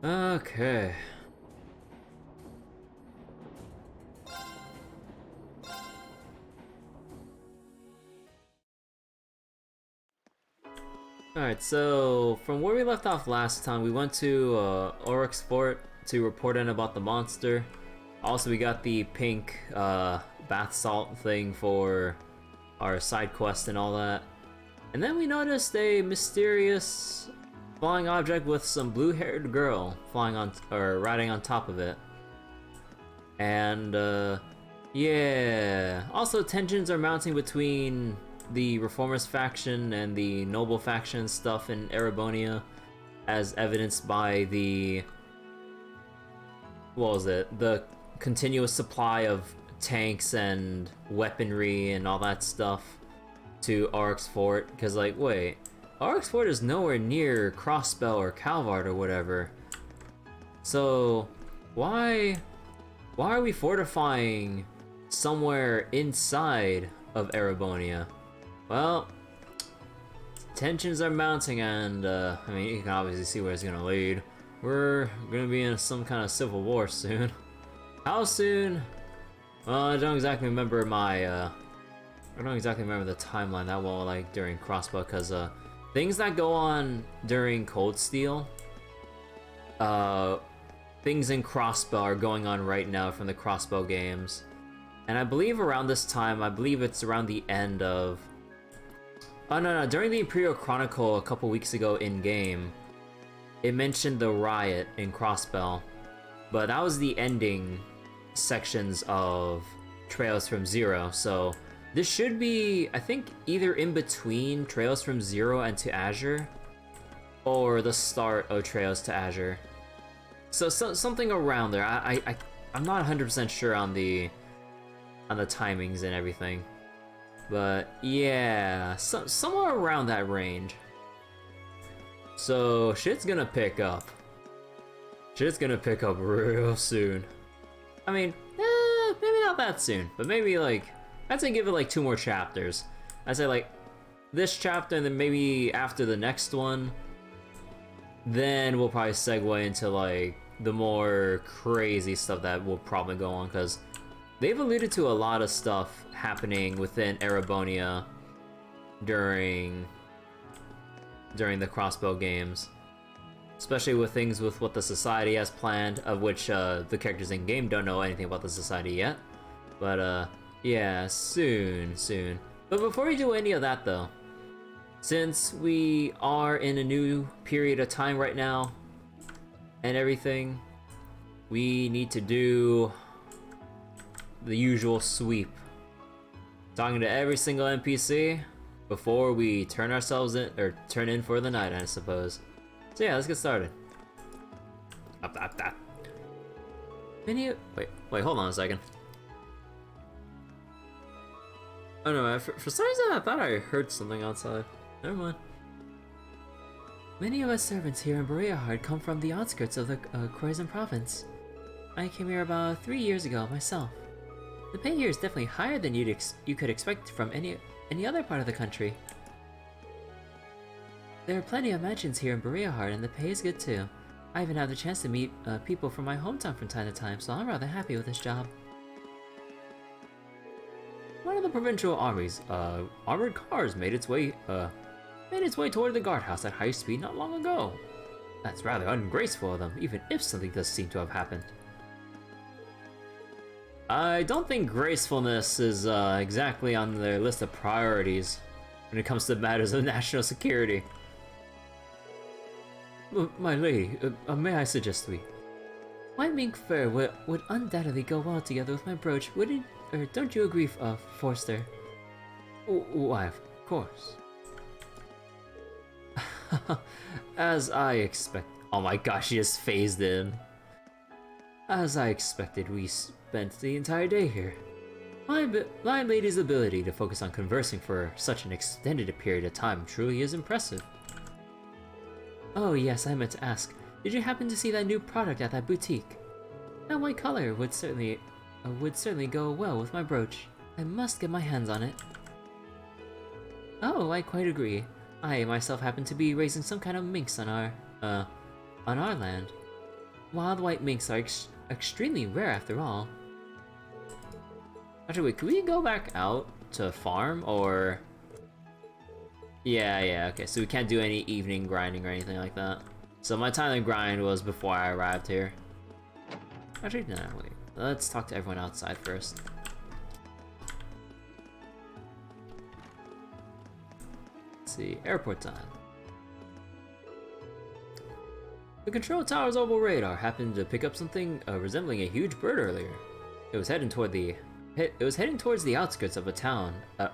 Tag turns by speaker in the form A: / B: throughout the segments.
A: Okay. Alright, so from where we left off last time, we went to Aurochs Fort to report in about the monster. Also, we got the pink bath salt thing for our side quest and all that. And then we noticed a mysterious flying object with some blue-haired girl flying on or riding on top of it. And yeah. Also, tensions are mounting between the Reformist faction and the Noble faction stuff in Erebonia, as evidenced by the the continuous supply of tanks and weaponry and all that stuff to Aurochs Fort. Because, like, wait, Aurochs Fort is nowhere near Crossbell or Calvard or whatever. So why are we fortifying somewhere inside of Erebonia? Well, tensions are mounting, and I mean, you can obviously see where it's gonna lead. We're gonna be in some kind of civil war soon. How soon? Well, I don't exactly remember I don't exactly remember the timeline that well, like during Crossbow, because things that go on during Cold Steel, things in Crossbow are going on right now from the Crossbow games, and I believe around this time, I believe it's around the end of. Oh no, during the Imperial Chronicle a couple weeks ago in game, it mentioned the riot in Crossbell, but that was the ending sections of Trails from Zero, so this should be, I think, either in between Trails from Zero and to Azure, or the start of Trails to Azure. So something around there. I'm not 100% sure on the timings and everything. But yeah, somewhere around that range. So shit's gonna pick up. Shit's gonna pick up real soon. I mean, maybe not that soon, but maybe like, I'd say give it like 2 more chapters. I'd say like this chapter and then maybe after the next one, then we'll probably segue into like the more crazy stuff that will probably go on, because they've alluded to a lot of stuff happening within Erebonia during the Crossbow games, especially with things with what the Society has planned, of which the characters in game don't know anything about the Society yet. But yeah, soon. But before we do any of that though, since we are in a new period of time right now and everything, we need to do the usual sweep. Talking to every single NPC before we turn ourselves in, or turn in for the night, I suppose. So yeah, let's get started. Up. Wait, hold on a second. Oh no, for some reason I thought I heard something outside. Never mind.
B: Many of us servants here in Bareahard come from the outskirts of the Croizon province. I came here about 3 years ago myself. The pay here is definitely higher than you could expect from any other part of the country. There are plenty of mansions here in Bareahard, and the pay is good too. I even have the chance to meet people from my hometown from time to time, so I'm rather happy with this job.
A: One of the provincial armies, armored cars made its way toward the guardhouse at high speed not long ago. That's rather ungraceful of them, even if something does seem to have happened. I don't think gracefulness is exactly on their list of priorities when it comes to matters of national security. My lady, may I suggest we?
B: White mink fur would undoubtedly go well together with my brooch, wouldn't? Or don't you agree, Forster?
A: Why, of course. As I expect. Oh my gosh, she just phased in. As I expected, we spent the entire day here. My lady's ability to focus on conversing for such an extended period of time truly is impressive.
B: Oh yes, I meant to ask. Did you happen to see that new product at that boutique? That white color would certainly go well with my brooch. I must get my hands on it. Oh, I quite agree. I myself happen to be raising some kind of minks on our land. Wild white minks are extremely rare after all.
A: Actually, wait, can we go back out to farm, or... Yeah, okay, so we can't do any evening grinding or anything like that. So my time to grind was before I arrived here. Actually, no, wait. Let's talk to everyone outside first. Let's see, airport time. The control tower's orbital radar happened to pick up something resembling a huge bird earlier. It was heading towards the outskirts of town at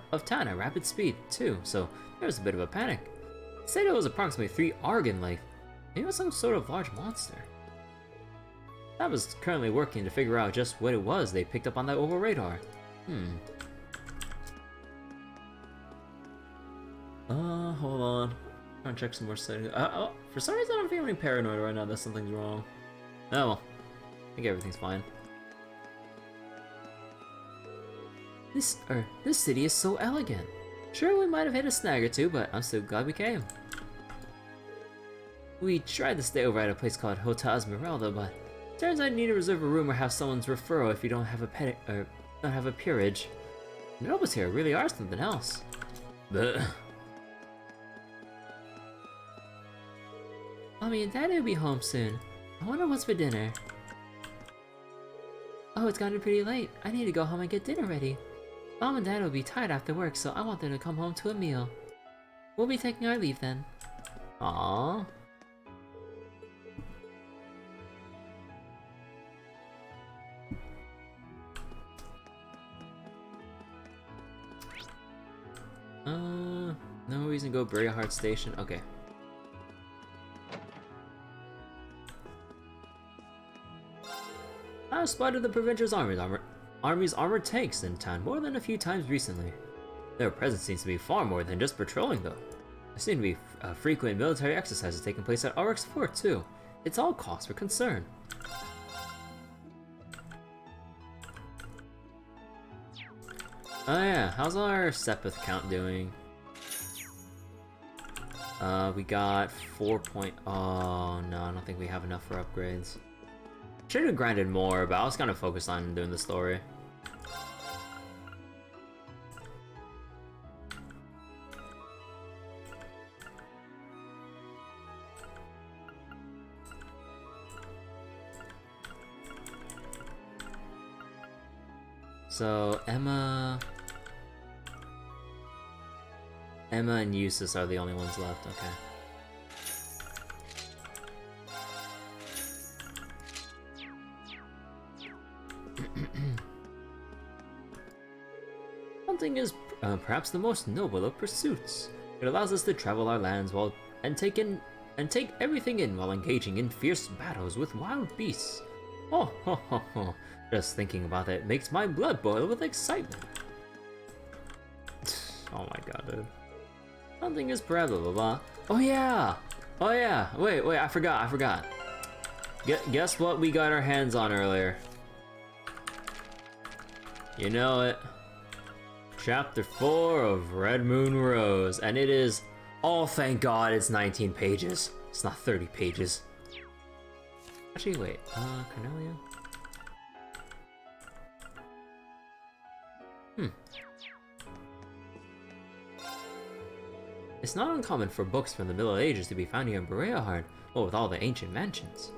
A: rapid speed too, so there was a bit of a panic. It said it was approximately 3 Argon length. Maybe it was some sort of large monster. I was currently working to figure out just what it was they picked up on that orbital radar. Hold on. Trying to check some more settings. For some reason I'm feeling paranoid right now that something's wrong. Oh well. I think everything's fine.
B: This city is so elegant. Sure, we might have hit a snag or two, but I'm still glad we came. We tried to stay over at a place called Hotel Esmeralda, but turns out you need to reserve a room or have someone's referral if you don't have a peerage. The nobles here really are something else.
A: But
B: Mommy and Daddy will be home soon. I wonder what's for dinner. Oh, it's gotten pretty late. I need to go home and get dinner ready. Mom and Dad will be tired after work, so I want them to come home to a meal. We'll be taking our leave then.
A: aww. No reason to go Bareahard Station. Okay. I've spotted the Provincial's army's armored tanks in town more than a few times recently. Their presence seems to be far more than just patrolling, though. There seem to be frequent military exercises taking place at Aurochs Fort, too. It's all cause for concern. Oh yeah, how's our Sepith count doing? We got 4 point... Oh no, I don't think we have enough for upgrades. Should have grinded more, but I was kind of focused on doing the story. So, Emma and Jusis are the only ones left, okay. Hunting is perhaps the most noble of pursuits. It allows us to travel our lands and take everything in while engaging in fierce battles with wild beasts. Oh, ho, ho, ho. Just thinking about it makes my blood boil with excitement. Oh my god, dude. Hunting is blah blah blah. Oh yeah! Wait, I forgot. Guess what we got our hands on earlier? You know it. Chapter 4 of Red Moon Rose, and it is... Oh, thank god, it's 19 pages. It's not 30 pages. Actually, wait, Cornelia? It's not uncommon for books from the Middle Ages to be found here in Bareahard, with all the ancient mansions.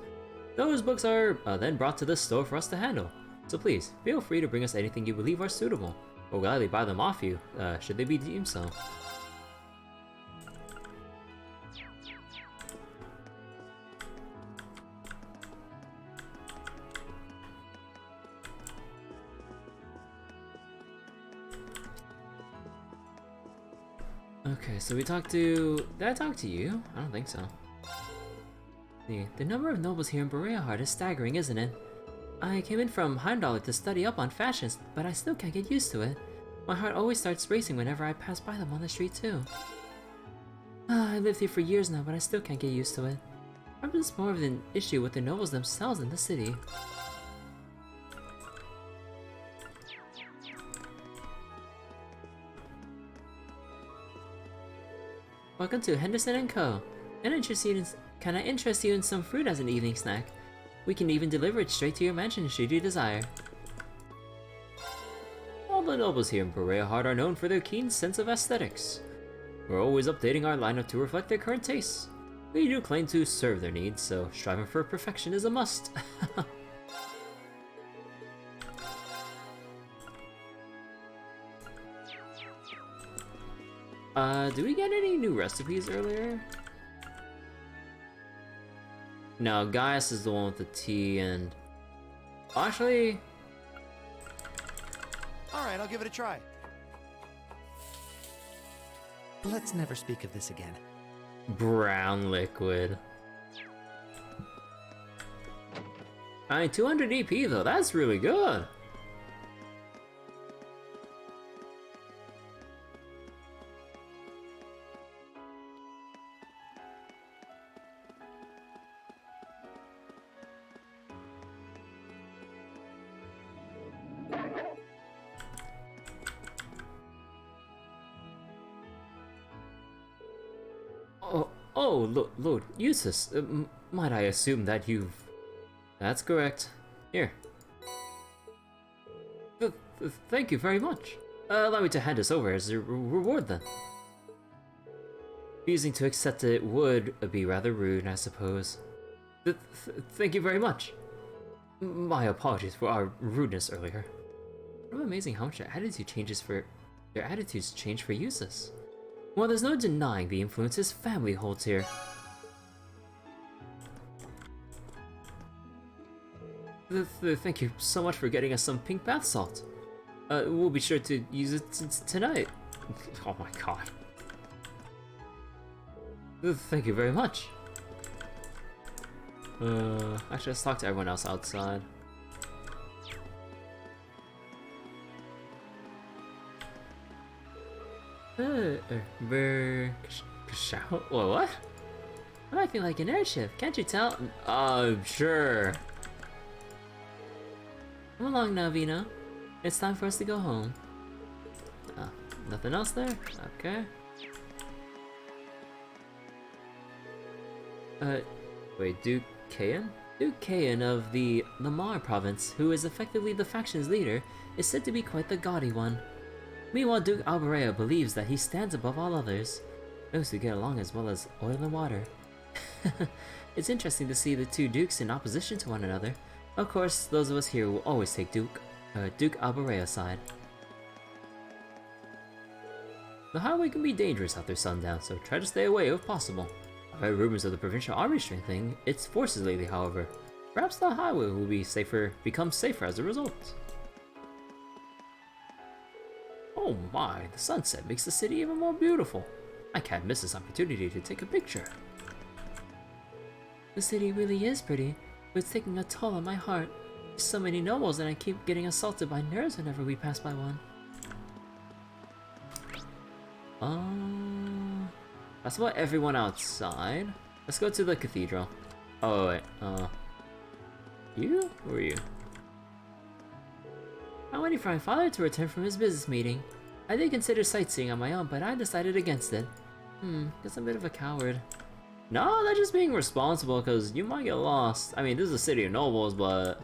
A: Those books are then brought to this store for us to handle, so please, feel free to bring us anything you believe are suitable. We'll gladly buy them off you, should they be deemed so. Okay, so we talked to... Did I talk to you? I don't think so. The number of nobles here in Bareahard is staggering, isn't it? I came in from Heimdall to study up on fashions, but I still can't get used to it. My heart always starts racing whenever I pass by them on the street too. I lived here for years now, but I still can't get used to it. Perhaps it's more of an issue with the nobles themselves in the city. Welcome to Henderson & Co. Can I interest you in some fruit as an evening snack?
B: We can even deliver it straight to your mansion should you desire.
A: All the nobles here in Bareahard are known for their keen sense of aesthetics. We're always updating our lineup to reflect their current tastes. We do claim to serve their needs, so striving for perfection is a must. Do we get any new recipes earlier? No, Gaius is the one with the tea and... Actually...
C: Alright, I'll give it a try. Let's never speak of this again.
A: Brown liquid. I mean, 200 EP though, that's really good. Lord Jusis, might I assume that you've... That's correct. Here. Thank you very much. Allow me to hand this over as a reward then. Refusing to accept it would be rather rude, I suppose. Thank you very much. My apologies for our rudeness earlier. What amazing how much their attitudes change for Jusis. Well, there's no denying the influence his family holds here. Thank you so much for getting us some pink bath salt. We'll be sure to use it tonight. Oh my god. Thank you very much. Actually, let's talk to everyone else outside. What?
B: I'm acting like an airship, can't you tell?
A: Sure.
B: Come along now, Vino. It's time for us to go home.
A: Nothing else there? Okay. Wait, Duke Kayan?
B: Duke Kayan of the Lamar province, who is effectively the faction's leader, is said to be quite the gaudy one. Meanwhile, Duke Alberea believes that he stands above all others. Those who get along as well as oil and water. It's interesting to see the two dukes in opposition to one another. Of course, those of us here will always take Duke Alberea's side.
A: The highway can be dangerous after sundown, so try to stay away if possible. I've heard rumors of the provincial army strengthening its forces lately, however. Perhaps the highway will become safer as a result. Oh my, the sunset makes the city even more beautiful. I can't miss this opportunity to take a picture.
B: The city really is pretty, but it's taking a toll on my heart. There's so many nobles and I keep getting assaulted by nerves whenever we pass by one.
A: That's about everyone outside. Let's go to the cathedral. Oh wait, you? Who are you?
B: I'm waiting for my father to return from his business meeting. I did consider sightseeing on my own, but I decided against it. Guess I'm a bit of a coward.
A: No, that's just being responsible, because you might get lost. I mean, this is a city of nobles, but...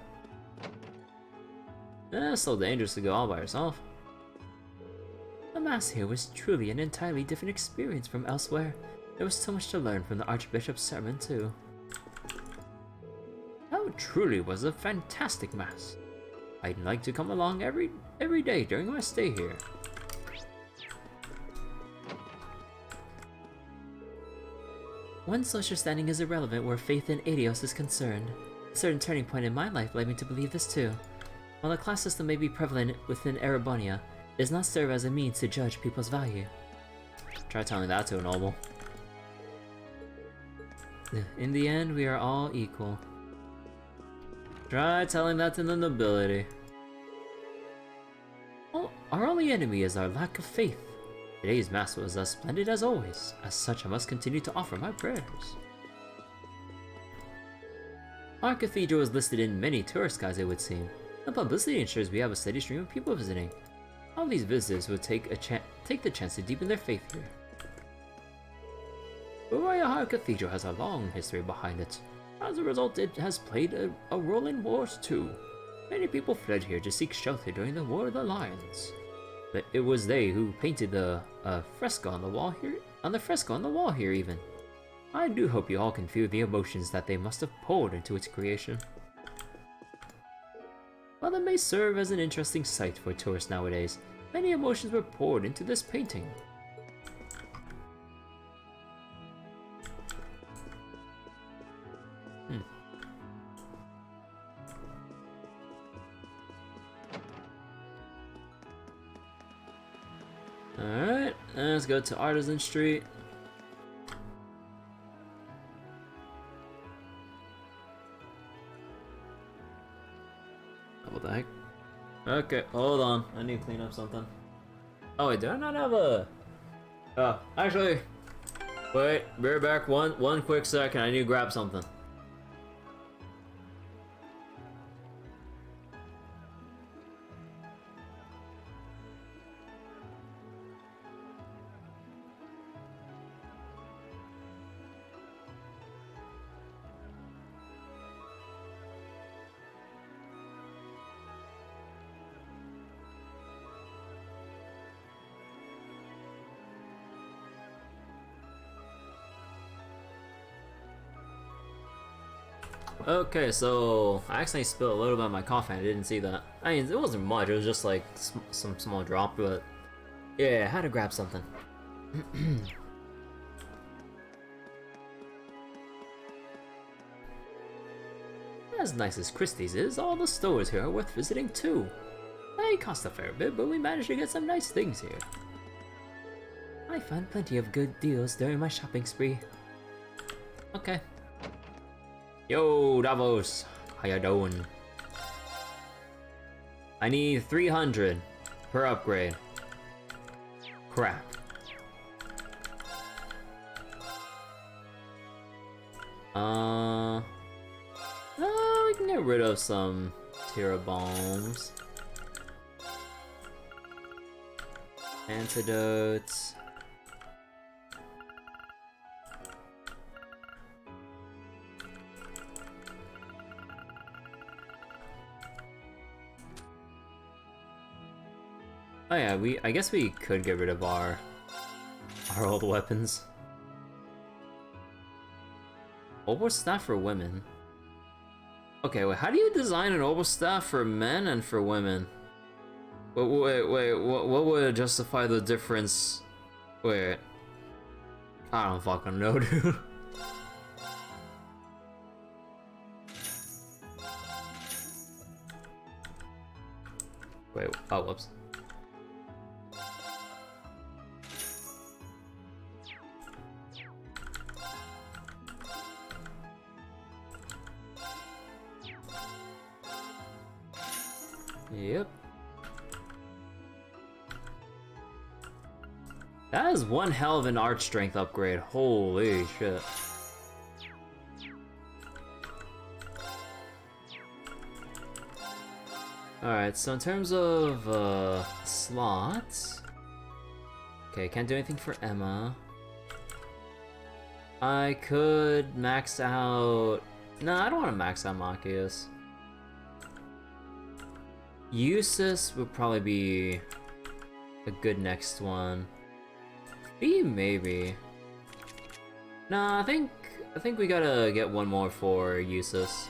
A: it's so dangerous to go all by yourself.
B: The mass here was truly an entirely different experience from elsewhere. There was so much to learn from the Archbishop's sermon, too.
A: That truly was a fantastic mass. I'd like to come along every day during my stay here.
B: One's social standing is irrelevant where faith in Adios is concerned. A certain turning point in my life led me to believe this too. While the class system may be prevalent within Erebonia, it does not serve as a means to judge people's value.
A: Try telling that to a noble.
B: In the end, we are all equal.
A: Try telling that to the nobility.
B: Oh, our only enemy is our lack of faith.
A: Today's mass was as splendid as always. As such, I must continue to offer my prayers. Our cathedral is listed in many tourist guides, it would seem. The publicity ensures we have a steady stream of people visiting. All these visitors will take the chance to deepen their faith here. Bareahard Cathedral has a long history behind it.
B: As a result, it has played a role in wars too. Many people fled here to seek shelter during the War of the Lions. But it was they who painted the fresco on the wall here, even. I do hope you all can feel the emotions that they must have poured into its creation. While it may serve as an interesting sight for tourists nowadays, many emotions were poured into this painting. Alright, let's go to Artisan Street. What the heck? Okay, hold on. I need to clean up something. Oh wait, do I not have a... Oh, actually... Wait, be right back. One quick second. I need to grab something. Okay, so I accidentally spilled a little bit of my coffee. I didn't see that. I mean, it wasn't much. It was just like some small drop, but yeah, I had to grab something. As nice as Christie's is, all the stores here are worth visiting too. They cost a fair bit, but we managed to get some nice things here. I found plenty of good deals during my shopping spree. Okay. Yo, Davos, how ya doing? I need 300 per upgrade. Crap. We can get rid of some Tira bombs. Antidotes. Oh yeah, I guess we could get rid of our old weapons. Orbital staff for women. Okay, wait, how do you design an orbital staff for men and for women? Wait, what would justify the difference? Wait. I don't fucking know, dude. Wait, oh, whoops. Yep. That is one hell of an arch strength upgrade. Holy shit. Alright, so in terms of slots. Okay, can't do anything for Emma. I could max out. No, I don't want to max out Machias. Jusis would probably be a good next one. B maybe. Nah, I think we gotta get one more for Jusis.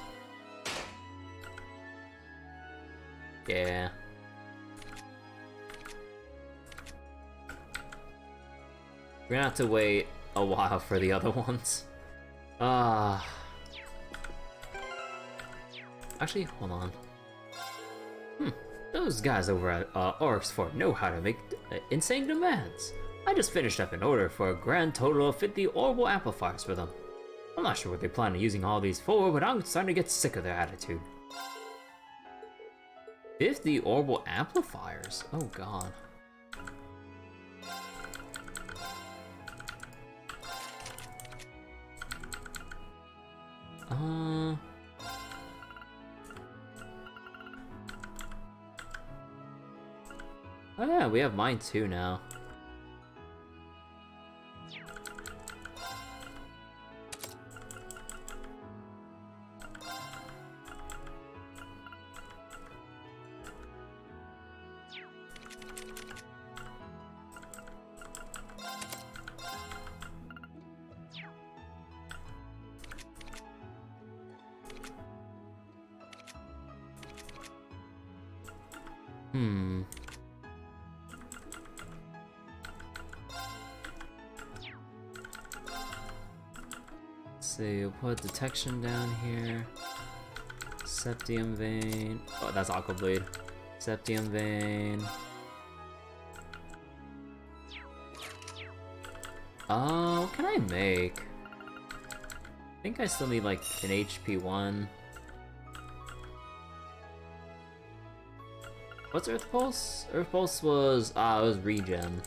B: Yeah. We're gonna have to wait a while for the other ones. Actually, hold on. Those guys over at Aurochs Fort know how to make insane demands. I just finished up an order for a grand total of 50 orbital amplifiers for them. I'm not sure what they plan on using all these for, but I'm starting to get sick of their attitude. 50 orbital amplifiers? Oh god. Oh yeah, we have mine too now.
A: Hmm. Let's see, we'll put detection down here. Septium vein. Oh, that's Aqua Blade. Septium vein. What can I make? I think I still need like an HP 1. What's Earth Pulse? Earth Pulse was it was regen.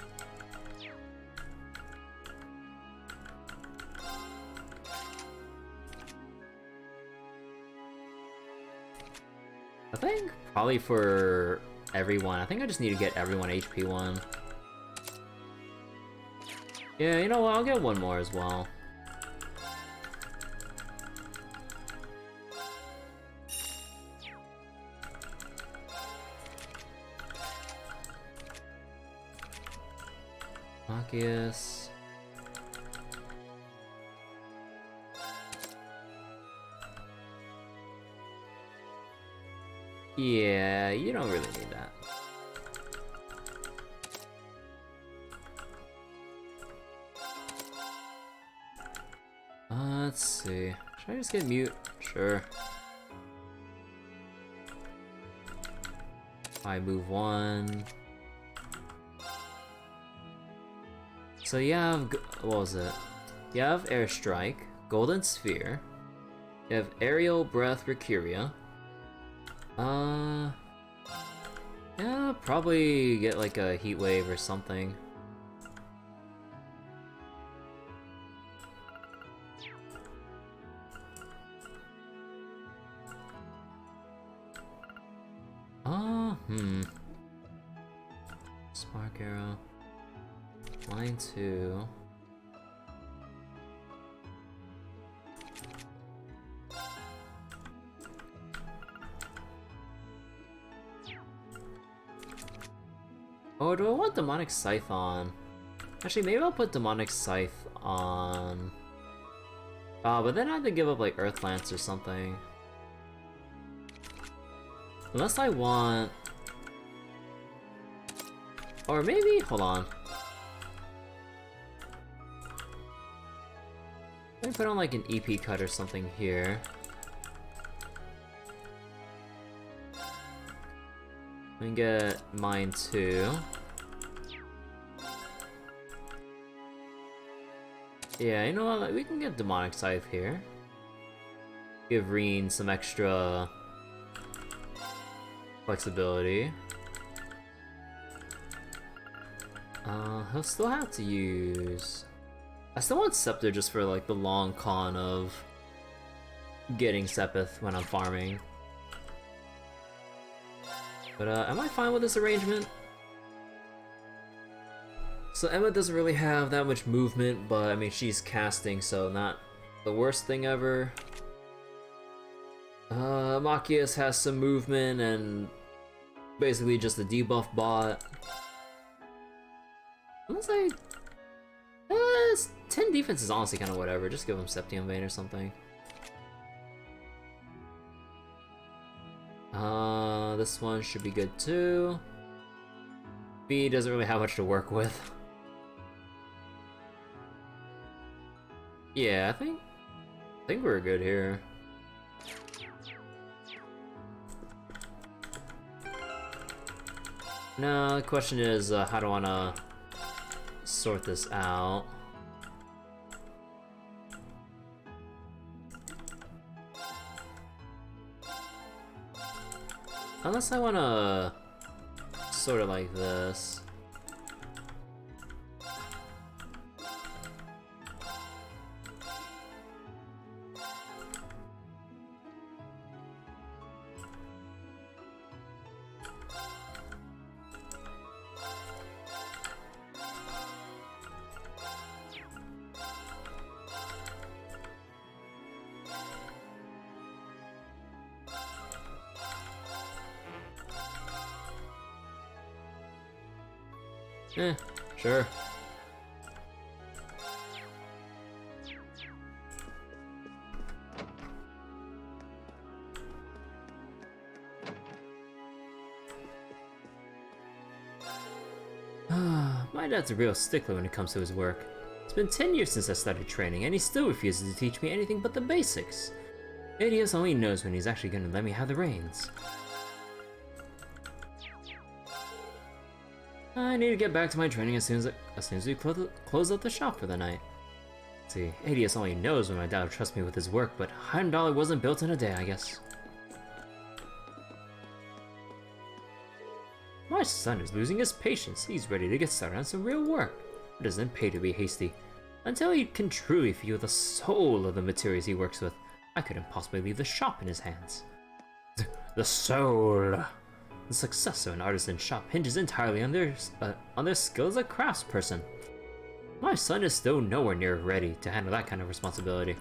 A: I think probably for everyone. I think I just need to get everyone HP 1. Yeah, you know what? I'll get one more as well. Machias. Yeah, you don't really need that. Let's see. Should I just get mute? Sure. I move 1. So you have, what was it? You have Airstrike, Golden Sphere. You have Aerial Breath Mercuria. Yeah, probably get like a Heat Wave or something. Spark Arrow. Line 2. Oh, do I want Demonic Scythe on? Actually, maybe I'll put Demonic Scythe on. But then I have to give up like Earth Lance or something. Unless I want... Or maybe, hold on. Let me put on like an EP cut or something here. Let me get mine too. Yeah, you know what? We can get Demonic Scythe here. Give Rean some extra flexibility. He'll still have to use... I still want Scepter just for like the long con of getting Sepith when I'm farming. But am I fine with this arrangement? So Emma doesn't really have that much movement, but I mean she's casting, so not the worst thing ever. Machias has some movement and basically just a debuff bot. Unless I... 10 defense is honestly kind of whatever, just give him Septium Vein or something. This one should be good too. B doesn't really have much to work with. Yeah, I think we're good here. Now the question is, how do I wanna sort this out? Unless I wanna sort of like this. Sure. My dad's a real stickler when it comes to his work. It's been 10 years since I started training, and he still refuses to teach me anything but the basics. Adios only knows when he's actually gonna let me have the reins. I need to get back to my training as soon as we close up the shop for the night. See, Adios only knows when my dad will trust me with his work, but $100 wasn't built in a day, I guess. My son is losing his patience. He's ready to get started on some real work. It doesn't pay to be hasty. Until he can truly feel the soul of the materials he works with, I couldn't possibly leave the shop in his hands. The soul! The success of an artisan shop hinges entirely on their skill as a craftsperson. My son is still nowhere near ready to handle that kind of responsibility.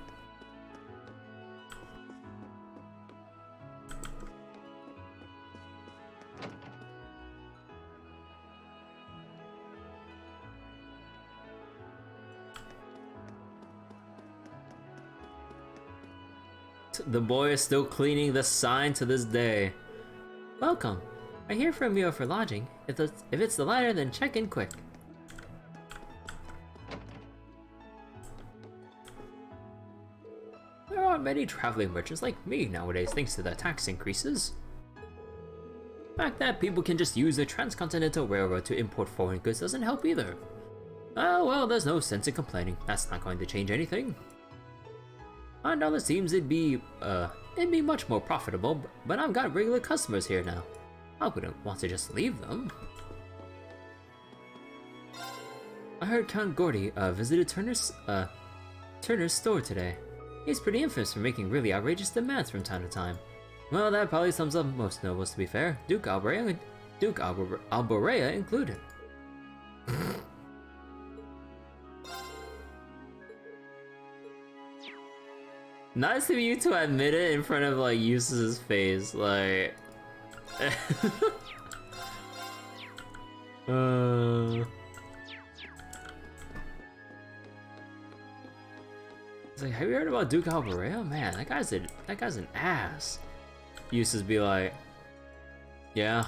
A: The boy is still cleaning the sign to this day. Welcome. I hear from you for lodging. If it's the latter, then check in quick. There aren't many traveling merchants like me nowadays thanks to the tax increases. The fact that people can just use the transcontinental railroad to import foreign goods doesn't help either. Oh well, there's no sense in complaining. That's not going to change anything. $100 seems it'd be much more profitable, but I've got regular customers here now. I wouldn't want to just leave them. I heard Count Gordy visited Turner's store today. He's pretty infamous for making really outrageous demands from time to time. Well, that probably sums up most nobles, to be fair. Duke Alborea included. Nice of you to admit it in front of like Jusis' face, like. It's like, have you heard about Duke Alborea? Man, that guy's an ass. Jusis be like, yeah.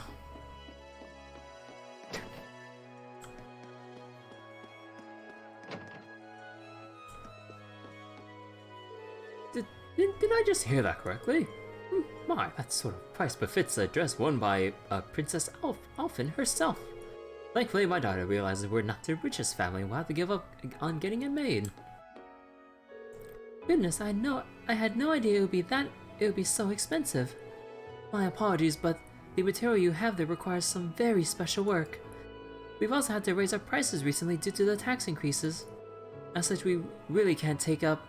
A: Did I just hear that correctly? My, that sort of price befits a dress worn by Princess Alphen herself. Thankfully, my daughter realizes we're not the richest family and we'll have to give up on getting it made. Goodness, I had no idea it would be so expensive. My apologies, but the material you have there requires some very special work. We've also had to raise our prices recently due to the tax increases. As such, we really can't take up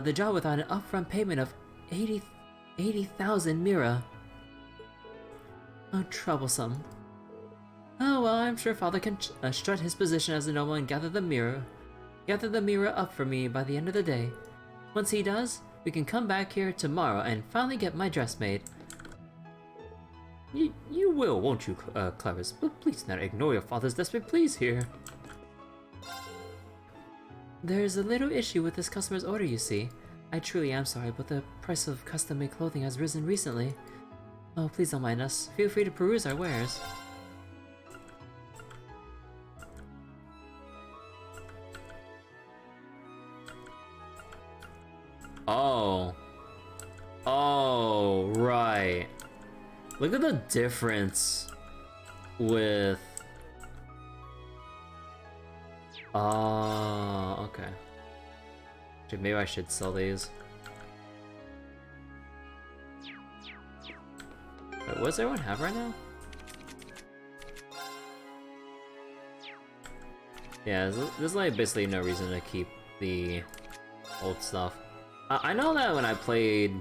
A: the job without an upfront payment of 80,000 mira. Oh, troublesome. Oh well, I'm sure Father can strut his position as a noble and gather the mira up for me by the end of the day. Once he does, we can come back here tomorrow and finally get my dress made. You will, won't you, Clarice? But please not ignore your father's desperate pleas here. There's a little issue with this customer's order, you see. I truly am sorry, but the price of custom-made clothing has risen recently. Oh, please don't mind us. Feel free to peruse our wares. Oh. Oh, right. Look at the difference with... Oh, okay. Dude, maybe I should sell these. Wait, what does everyone have right now? Yeah, there's like basically no reason to keep the old stuff. I know that when I played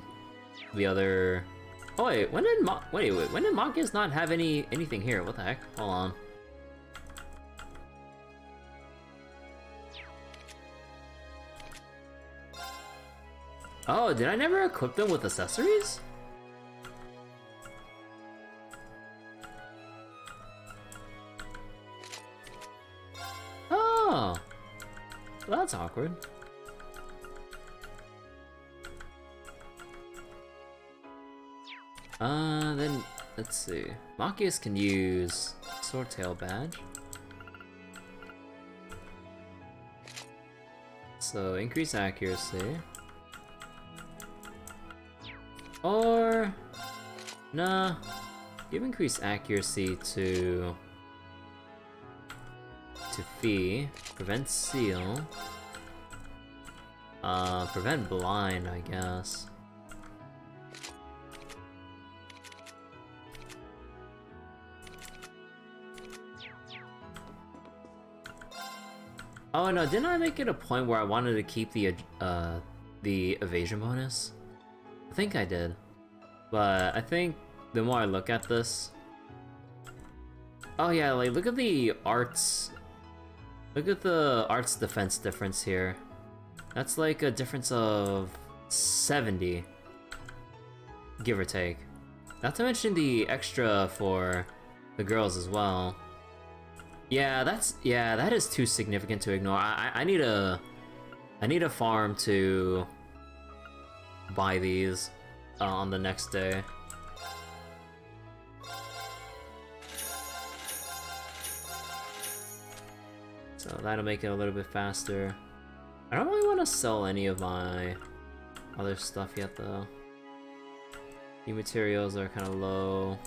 A: the other... Oh wait, when did Machias not have anything here? What the heck? Hold on. Oh, did I never equip them with accessories? Oh, well, that's awkward. Then let's see. Machias can use Swordtail badge. So increase accuracy. Or... Nah. Give increased accuracy to Fee. Prevent seal. Prevent blind, I guess. Oh no, didn't I make it a point where I wanted to keep the evasion bonus? I think I did. But I think the more I look at this... Oh yeah, like look at the arts... Look at the arts defense difference here. That's like a difference of 70. Give or take. Not to mention the extra for the girls as well. Yeah, that is too significant to ignore. I need a farm to buy these on the next day. So that'll make it a little bit faster. I don't really want to sell any of my other stuff yet though. New materials are kind of low.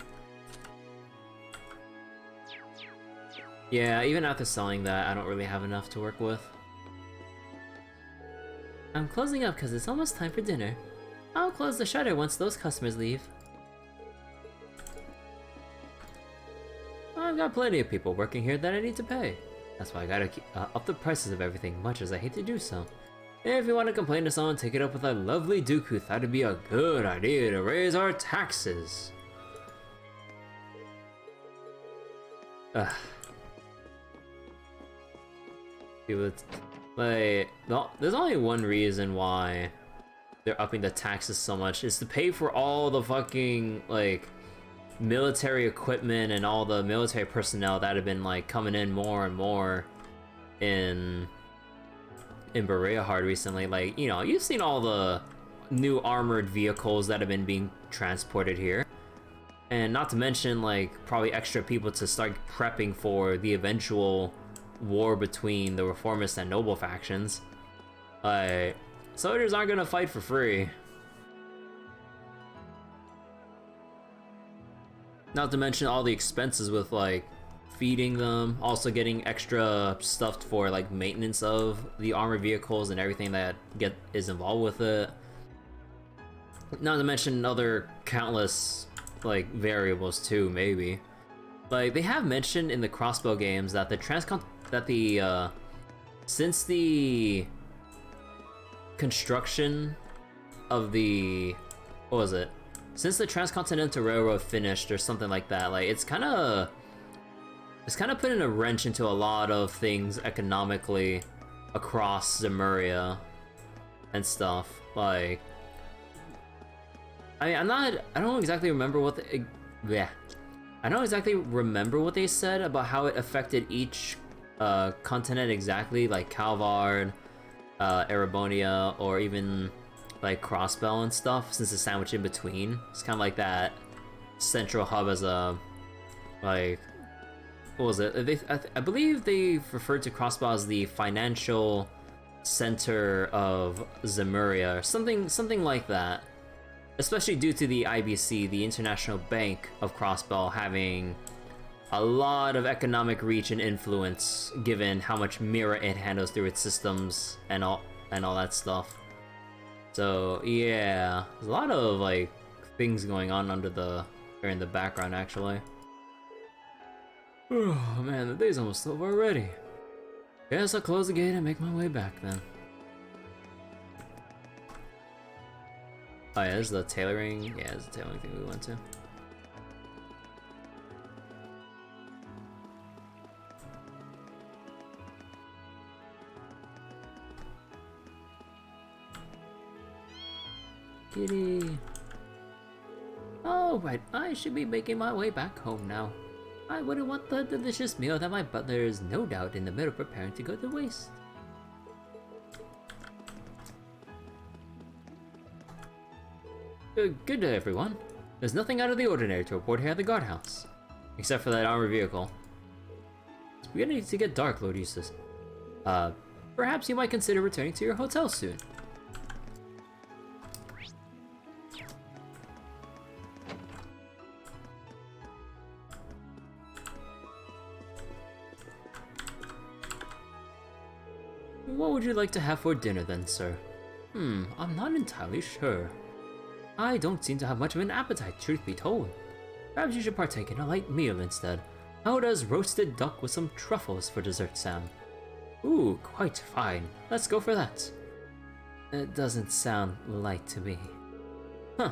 A: Yeah, even after selling that, I don't really have enough to work with. I'm closing up because it's almost time for dinner. I'll close the shutter once those customers leave. I've got plenty of people working here that I need to pay. That's why I gotta keep, up the prices of everything, much as I hate to do so. If you want to complain to someone, take it up with that lovely Duke who thought it'd be a good idea to raise our taxes. Ugh. Like, no, there's only one reason why they're upping the taxes so much, is to pay for all the fucking, like, military equipment and all the military personnel that have been, like, coming in more and more in Bareahard recently. Like, you know, you've seen all the new armored vehicles that have been being transported here. And not to mention, like, probably extra people to start prepping for the eventual war between the reformist and noble factions. Soldiers aren't gonna fight for free. Not to mention all the expenses with like feeding them, also getting extra stuff for like maintenance of the armored vehicles and everything that is involved with it. Not to mention other countless like variables too, maybe. Like they have mentioned in the crossbow games that since the construction of the since the Transcontinental Railroad finished or something like that, like it's kind of putting a wrench into a lot of things economically across Zemuria and stuff. Like, I don't exactly remember what I don't exactly remember what they said about how it affected each continent exactly, like Calvard, Erebonia, or even like Crossbell and stuff, since it's sandwiched in between. It's kind of like that central hub as a, like, what was it? I believe they referred to Crossbell as the financial center of Zemuria, or something like that. Especially due to the IBC, the International Bank of Crossbell, having a lot of economic reach and influence, given how much mirror it handles through its systems and all that stuff. So yeah, there's a lot of like things going on in the background actually. Oh man, the day's almost over already. Guess I'll close the gate and make my way back then. Oh yeah, this is the tailoring. Yeah, this is the tailoring thing we went to. Kitty. Oh right, I should be making my way back home now. I wouldn't want the delicious meal that my butler is no doubt in the middle of preparing to go to waste. Good day, everyone. There's nothing out of the ordinary to report here at the guardhouse, except for that armored vehicle. It's beginning to get dark, Lord Eustace. Perhaps you might consider returning to your hotel soon. What would you like to have for dinner then, sir? I'm not entirely sure. I don't seem to have much of an appetite, truth be told. Perhaps you should partake in a light meal instead. How does roasted duck with some truffles for dessert sound? Ooh, quite fine. Let's go for that. It doesn't sound light to me. Huh.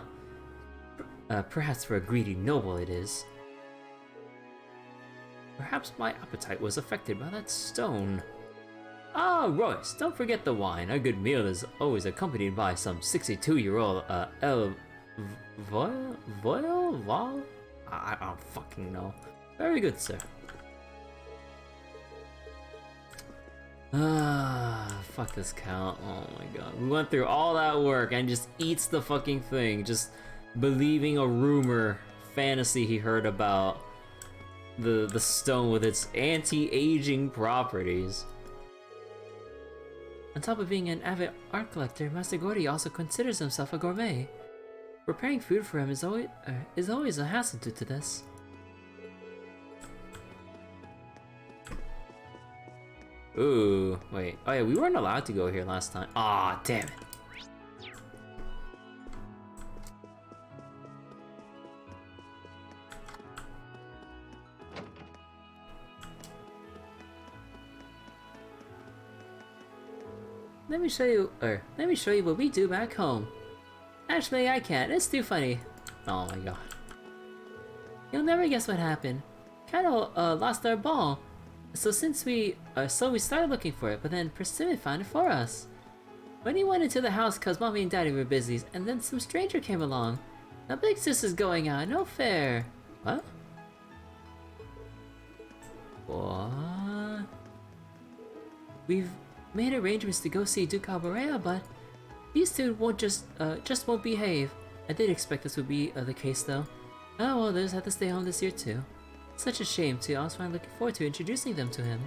A: Perhaps for a greedy noble it is. Perhaps my appetite was affected by that stone. Ah, Royce, don't forget the wine. A good meal is always accompanied by some 62-year-old, Voil? I don't fucking know. Very good, sir. Fuck this count. Oh my god. We went through all that work and just eats the fucking thing, just believing a rumor, fantasy he heard about the stone with its anti-aging properties. On top of being an avid art collector, Master Gordy also considers himself a gourmet. Preparing food for him is always a hassle due to this. Ooh, wait. Oh yeah, we weren't allowed to go here last time. Aw, damn it. Let me show you what we do back home. Actually, I can't. It's too funny. Oh my god. You'll never guess what happened. Cattle lost our ball. So we started looking for it, but then Persimmon found it for us. When he went into the house cause mommy and daddy were busy, and then some stranger came along. Now big sis is going out, no fair. What? What? We've made arrangements to go see Duke Bareahard, but these two won't just won't behave. I did expect this would be the case though. Oh well, they just have to stay home this year too. Such a shame too. I was finally looking forward to introducing them to him.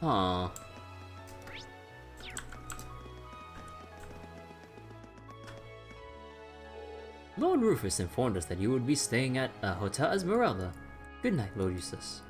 A: Aww. Lord Rufus informed us that you would be staying at Hotel Esmeralda. Good night, Lord Jusis.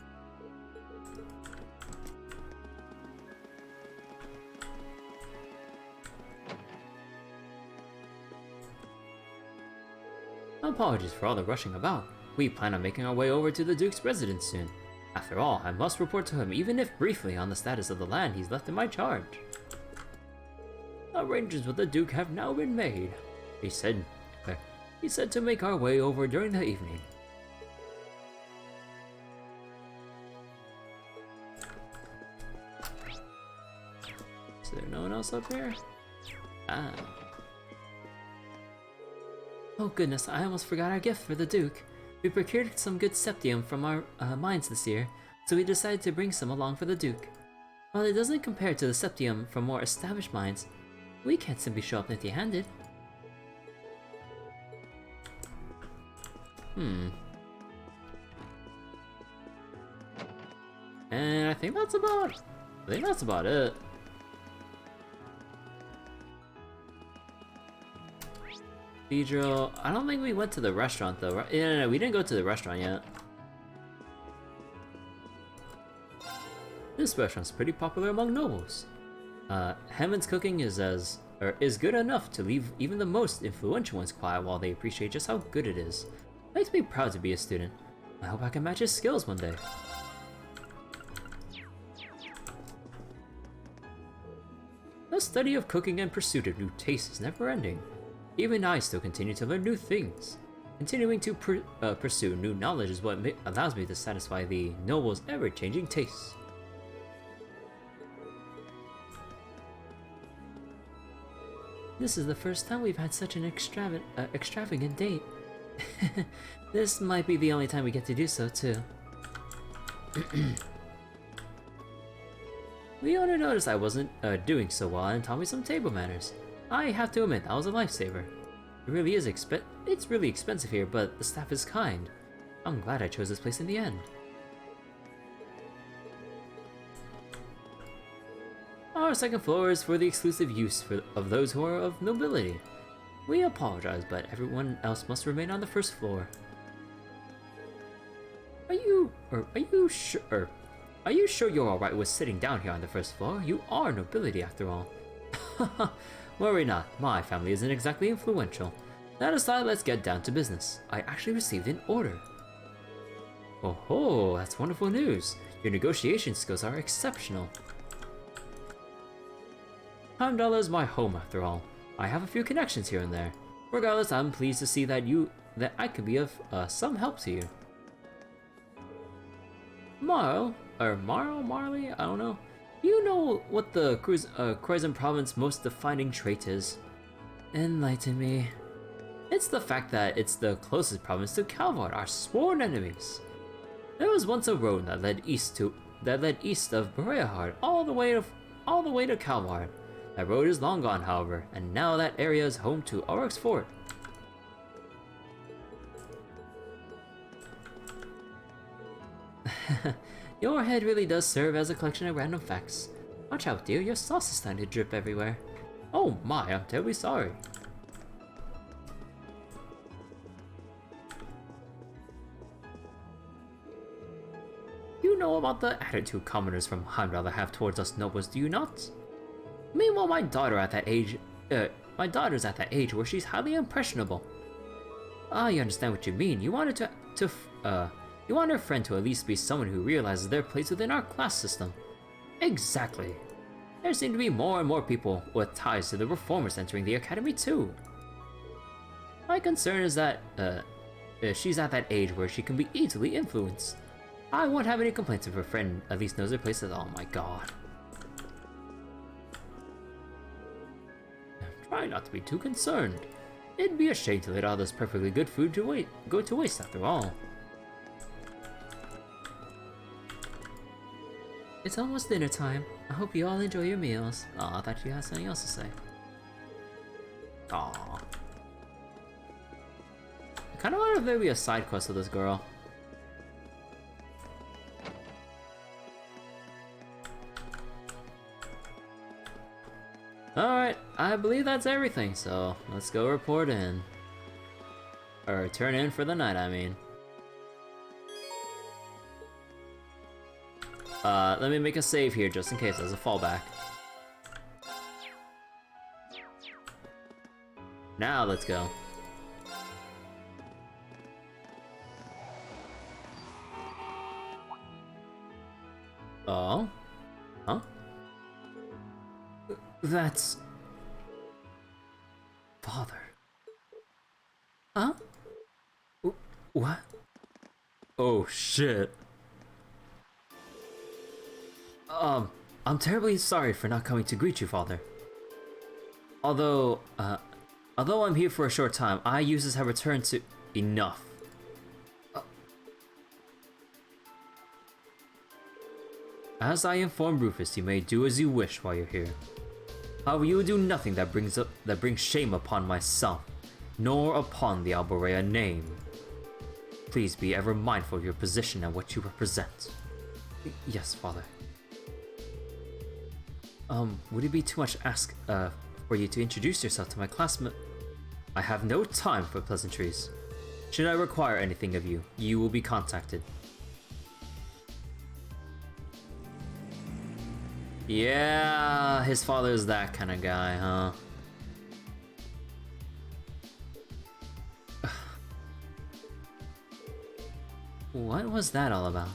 A: Apologies for all the rushing about. We plan on making our way over to the Duke's residence soon. After all, I must report to him, even if briefly, on the status of the land he's left in my charge. Arrangements with the Duke have now been made. He said to make our way over during the evening. Is there no one else up here? Ah. Oh goodness, I almost forgot our gift for the Duke. We procured some good septium from our mines this year, so we decided to bring some along for the Duke. While it doesn't compare to the septium from more established mines, we can't simply show up empty-handed. And I think that's about it. Cathedral. I don't think we went to the restaurant though, right? Yeah, no, we didn't go to the restaurant yet. This restaurant's pretty popular among nobles. Hammond's cooking is good enough to leave even the most influential ones quiet while they appreciate just how good it is. Makes me proud to be a student. I hope I can match his skills one day. The study of cooking and pursuit of new tastes is never ending. Even I still continue to learn new things. Continuing to pursue new knowledge is what allows me to satisfy the noble's ever-changing tastes. This is the first time we've had such an extravagant date. This might be the only time we get to do so, too. The owner noticed I wasn't doing so well and taught me some table manners. I have to admit, that was a lifesaver. It's really expensive here, but the staff is kind. I'm glad I chose this place in the end.
B: Our second floor is for the exclusive use of those who are of nobility. We apologize, but everyone else must remain on the first floor. Are you sure you're alright with sitting down here on the first floor? You are nobility after all. Worry not, my family isn't exactly influential. That aside, let's get down to business. I actually received an order. Oh ho, that's wonderful news. Your negotiation skills are exceptional. Heimdall is my home after all. I have a few connections here and there. Regardless, I'm pleased to see that I can be of some help to you. Marley, I don't know. You know what the Croissant Province most defining trait is? Enlighten me. It's the fact that it's the closest province to Calvard, our sworn enemies. There was once a road that led east of Bareahard all the way to Calvard. That road is long gone, however, and now that area is home to Aurochs Fort. Your head really does serve as a collection of random facts. Watch out, dear, your sauce is starting to drip everywhere. Oh my, I'm terribly sorry. You know about the attitude commoners from Heimdall have towards us nobles, do you not? Meanwhile, my daughter's at that age where she's highly impressionable. I understand what you mean. You want her friend to at least be someone who realizes their place within our class system. Exactly. There seem to be more and more people with ties to the reformers entering the academy too. My concern is that she's at that age where she can be easily influenced. I won't have any complaints if her friend at least knows her place at all. My god. Try not to be too concerned. It'd be a shame to let all this perfectly good food go to waste after all. It's almost dinner time. I hope you all enjoy your meals. Aw, I thought you had something else to say. Aw. I kinda wonder if there'd be a side quest with this girl. Alright, I believe that's everything, so let's go report in. Or turn in for the night, I mean. Let me make a save here just in case as a fallback. Now let's go. Oh? Huh? That's... Father. Huh? What? Oh shit. I'm terribly sorry for not coming to greet you, Father. Although I'm here for a short time, Jusis have returned to... Enough. As I informed Rufus, you may do as you wish while you're here. However, you will do nothing that brings shame upon myself, nor upon the Alborea name. Please be ever mindful of your position and what you represent. Yes, Father. Would it be too much to ask for you to introduce yourself to my classmate? I have no time for pleasantries. Should I require anything of you, you will be contacted. Yeah, his father's that kind of guy, huh? What was that all about?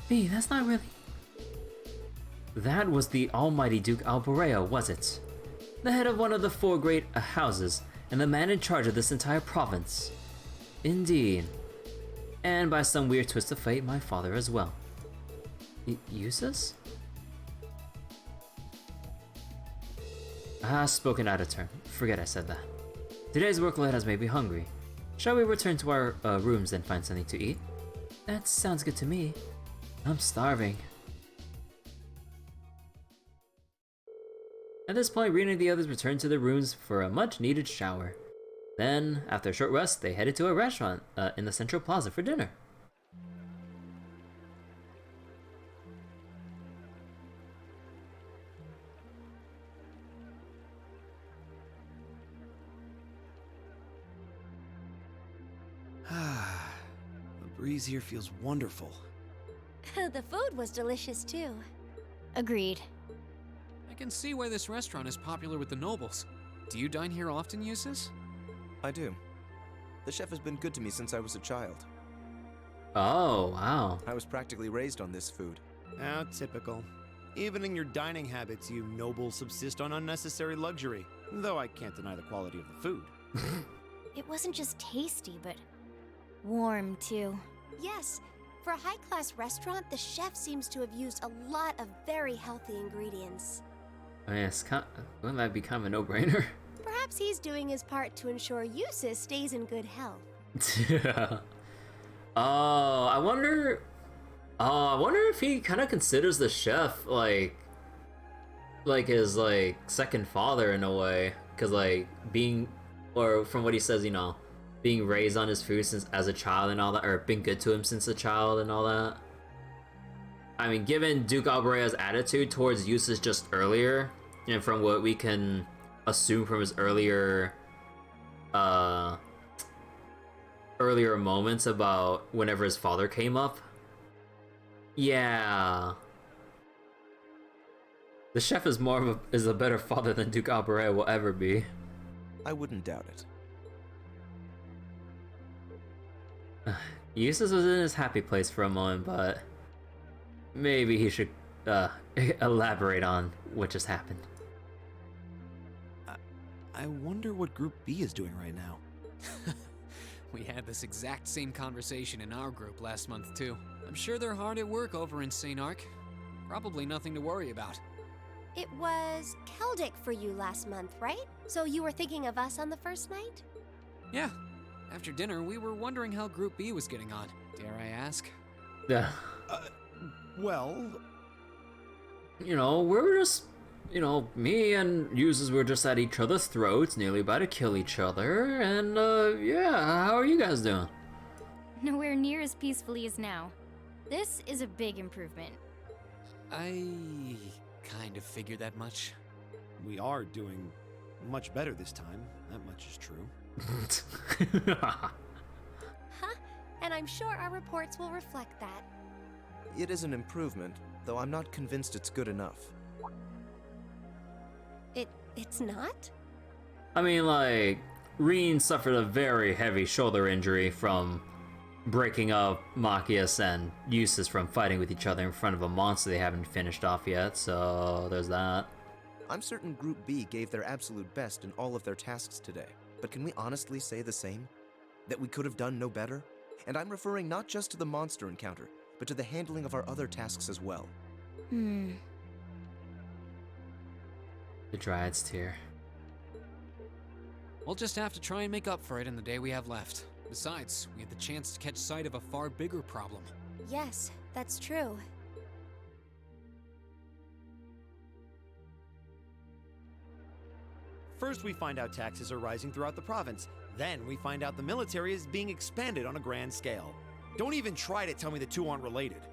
B: B, that's not really... That was the almighty Duke Alborea, was it? The head of one of the 4 great houses, and the man in charge of this entire province. Indeed. And by some weird twist of fate, my father as well. Jusis? Spoken out of turn. Forget I said that. Today's workload has made me hungry. Shall we return to our rooms and find something to eat? That sounds good to me. I'm starving. At this point, Rean and the others returned to their rooms for a much-needed shower. Then, after a short rest, they headed to a restaurant in the Central Plaza for dinner.
C: breeze here feels wonderful.
D: The food was delicious too.
E: Agreed.
F: I can see why this restaurant is popular with the nobles. Do you dine here often, Jusis?
G: I do. The chef has been good to me since I was a child.
A: Oh, wow.
G: I was practically raised on this food.
C: How typical. Even in your dining habits, you nobles subsist on unnecessary luxury. Though I can't deny the quality of the food.
E: It wasn't just tasty, but warm too.
D: Yes, for a high-class restaurant, the chef seems to have used a lot of very healthy ingredients.
A: I mean, wouldn't that be kind of a no-brainer?
D: Perhaps he's doing his part to ensure Jusis stays in good health.
A: Yeah. Oh, I wonder if he kind of considers the chef like his like second father in a way, because like or from what he says, you know, being raised on his food since as a child and all that, or being good to him since a child and all that. I mean, given Duke Alberea's attitude towards Jusis just earlier, and from what we can assume from his earlier moments about whenever his father came up, yeah, the chef is is a better father than Duke Alberea will ever be.
G: I wouldn't doubt it.
A: Jusis was in his happy place for a moment, but maybe he should elaborate on what just happened.
C: I wonder what Group B is doing right now.
F: We had this exact same conversation in our group last month too. I'm sure they're hard at work over in St. Arc. Probably nothing to worry about.
D: It was Celtic for you last month, right? So you were thinking of us on the first night?
F: Yeah. After dinner, we were wondering how Group B was getting on. Dare I ask?
A: Yeah.
C: Well...
A: You know, we were just... You know, me and Jusis were just at each other's throats, nearly about to kill each other, and, yeah, how are you guys doing?
E: Nowhere near as peacefully as now. This is a big improvement.
F: I kind of figured that much.
C: We are doing much better this time. That much is true.
D: Huh? And I'm sure our reports will reflect that.
G: It is an improvement, though I'm not convinced it's good enough.
D: It's not?
A: I mean, like, Rean suffered a very heavy shoulder injury from breaking up Machias and Jusis from fighting with each other in front of a monster they haven't finished off yet, so there's that.
G: I'm certain Group B gave their absolute best in all of their tasks today, but can we honestly say the same? That we could have done no better? And I'm referring not just to the monster encounter, but to the handling of our other tasks as well.
A: The Dryad's Tear.
F: We'll just have to try and make up for it in the day we have left. Besides, we had the chance to catch sight of a far bigger problem.
D: Yes, that's true.
C: First we find out taxes are rising throughout the province. Then we find out the military is being expanded on a grand scale. Don't even try to tell me the two aren't related.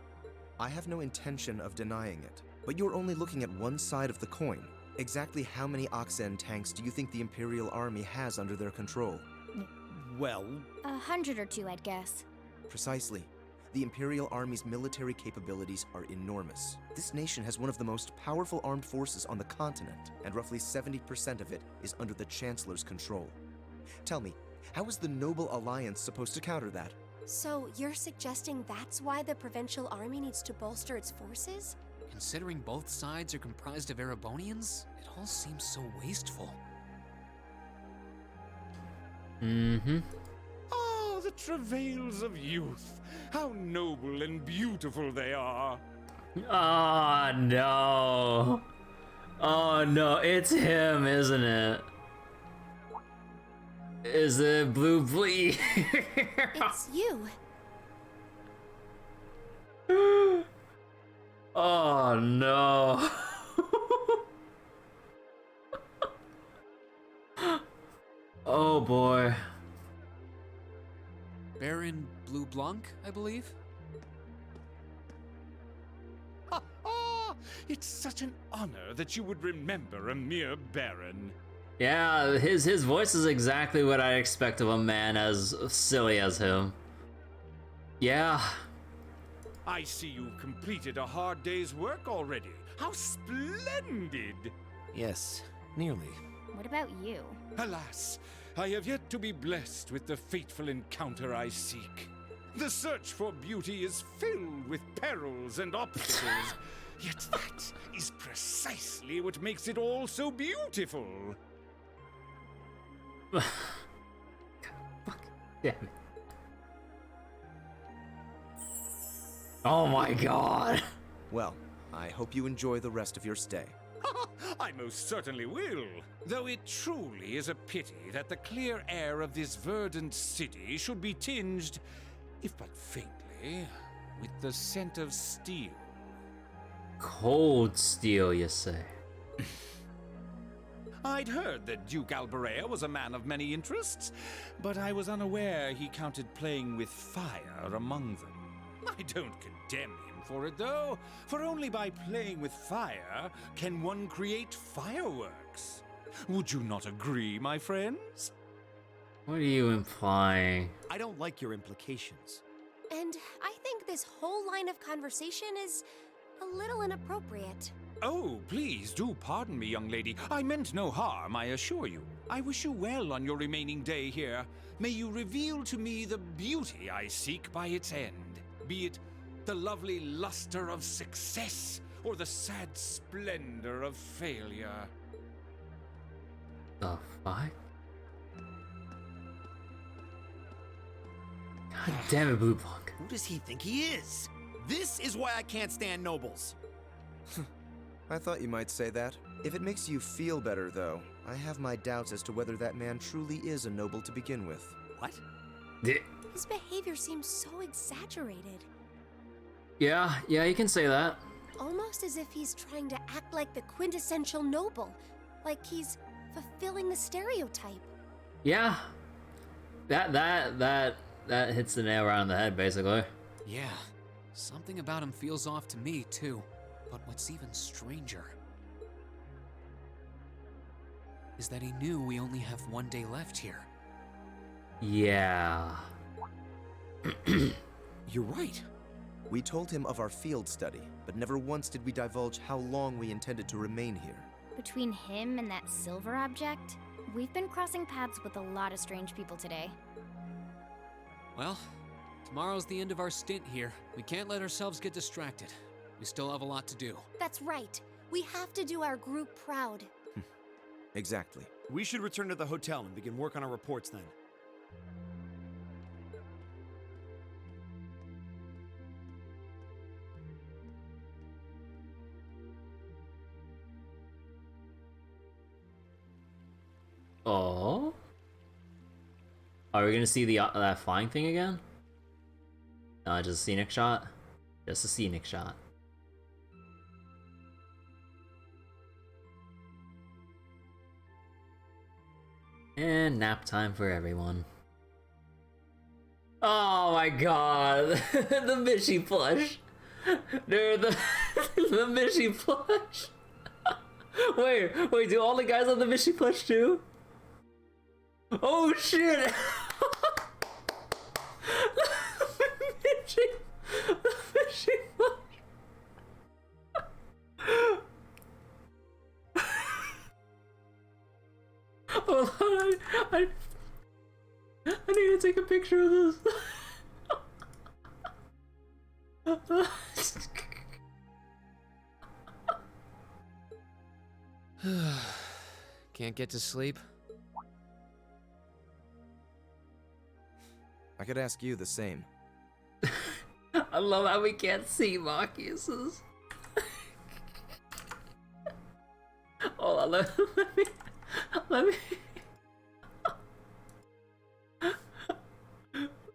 G: I have no intention of denying it, but you're only looking at one side of the coin. Exactly how many Oxen tanks do you think the Imperial Army has under their control?
C: Well...
E: 100 or 2, I'd guess.
G: Precisely. The Imperial Army's military capabilities are enormous. This nation has one of the most powerful armed forces on the continent, and roughly 70% of it is under the Chancellor's control. Tell me, how is the Noble Alliance supposed to counter that?
D: So you're suggesting that's why the Provincial Army needs to bolster its forces?
F: Considering both sides are comprised of Erebonians, it all seems so wasteful.
A: Mm-hmm.
H: Oh, the travails of youth! How noble and beautiful they are!
A: Oh, no. Oh, no, it's him, isn't it? Is it Blue Blee?
D: It's you.
A: Oh, no. Oh, boy.
F: Baron Bleublanc, I believe?
H: Ha ha! It's such an honor that you would remember a mere baron.
A: Yeah, his voice is exactly what I expect of a man as silly as him. Yeah.
H: I see you've completed a hard day's work already. How splendid!
C: Yes, nearly.
E: What about you?
H: Alas, I have yet to be blessed with the fateful encounter I seek. The search for beauty is filled with perils and obstacles, yet that is precisely what makes it all so beautiful.
A: Fuck. Damn it. Oh my god.
G: Well, I hope you enjoy the rest of your stay.
H: I most certainly will. Though it truly is a pity that the clear air of this verdant city should be tinged, if but faintly, with the scent of steel.
A: Cold steel, you say?
H: I'd heard that Duke Alberea was a man of many interests, but I was unaware he counted playing with fire among them. I don't condemn him for it, though, for only by playing with fire can one create fireworks. Would you not agree, my friends?
A: What are you implying?
C: I don't like your implications.
D: And I think this whole line of conversation is a little inappropriate.
H: Oh, please do pardon me, young lady. I meant no harm, I assure you. I wish you well on your remaining day here. May you reveal to me the beauty I seek by its end, be it the lovely luster of success or the sad splendor of failure.
A: The fuck? God damn it, Bleublanc.
C: Who does he think he is? This is why I can't stand nobles.
G: I thought you might say that. If it makes you feel better, though, I have my doubts as to whether that man truly is a noble to begin with.
C: What?
D: His behavior seems so exaggerated.
A: Yeah, you can say that.
D: Almost as if he's trying to act like the quintessential noble. Like he's fulfilling the stereotype.
A: Yeah. That hits the nail right on the head, basically.
F: Yeah, something about him feels off to me, too. But what's even stranger is that he knew we only have one day left here.
A: Yeah.
C: You're right.
G: We told him of our field study, but never once did we divulge how long we intended to remain here.
E: Between him and that silver object, we've been crossing paths with a lot of strange people today.
F: Well, tomorrow's the end of our stint here. We can't let ourselves get distracted. We still have a lot to do.
D: That's right. We have to do our group proud.
G: Exactly.
C: We should return to the hotel and begin work on our reports then.
A: Oh? Are we gonna see the that flying thing again? No, just a scenic shot? Just a scenic shot. And nap time for everyone. Oh my god! The Mishy plush! Dude, the Mishy plush! Wait, do all the guys have the Mishy plush too? Oh shit! The Mishy plush! Hold on, I need to take a picture of this.
F: Can't get to sleep?
G: I could ask you the same.
A: I love how we can't see Machias'. Hold on, let me.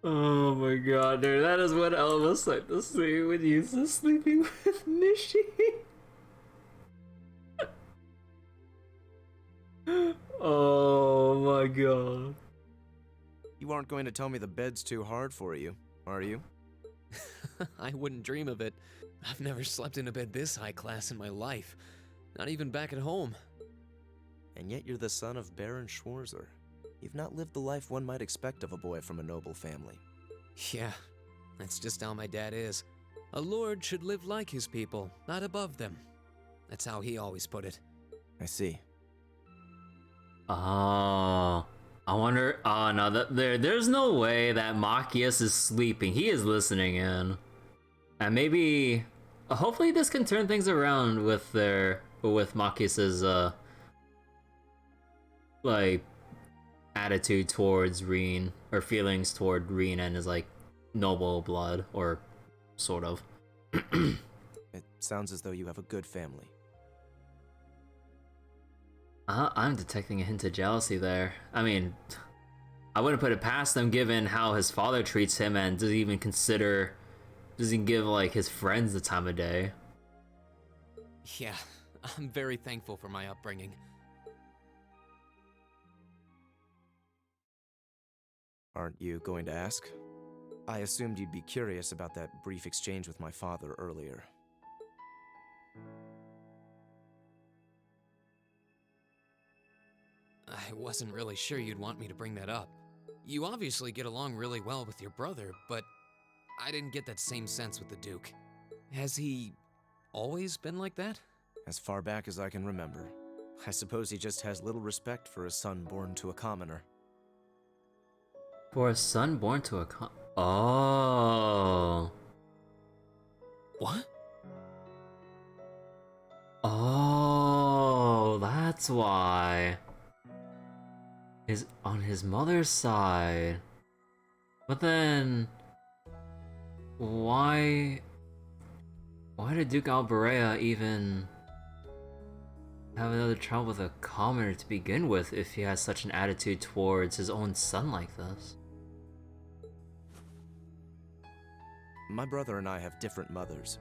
A: Oh my god, dude, that is what Elvis like to see when he's sleeping with Mishy. Oh my god.
G: You aren't going to tell me the bed's too hard for you, are you?
F: I wouldn't dream of it. I've never slept in a bed this high class in my life. Not even back at home.
G: And yet you're the son of Baron Schwarzer. You've not lived the life one might expect of a boy from a noble family.
F: Yeah, That's just how my dad is. A lord should live like his people, not above them. That's how he always put it.
G: I see.
A: Oh, I wonder. Oh no, there's no way that Machias is sleeping. He is listening in, and maybe, hopefully, this can turn things around with Machias's like attitude towards Rean, or feelings toward Rean and his like noble blood, or sort of.
G: It sounds as though you have a good family.
A: I'm detecting a hint of jealousy there. I mean, I wouldn't put it past them given how his father treats him and doesn't even give like his friends the time of day.
F: Yeah, I'm very thankful for my upbringing.
G: Aren't you going to ask? I assumed you'd be curious about that brief exchange with my father earlier.
F: I wasn't really sure you'd want me to bring that up. You obviously get along really well with your brother, but I didn't get that same sense with the Duke. Has he always been like that?
G: As far back as I can remember. I suppose he just has little respect for a son born to a commoner.
A: For a son born to a Oh.
F: What?
A: Oh, that's why. Is on his mother's side. But then why did Duke Bareahard even have another child with a commoner to begin with if he has such an attitude towards his own son like this?
G: My brother and I have different mothers.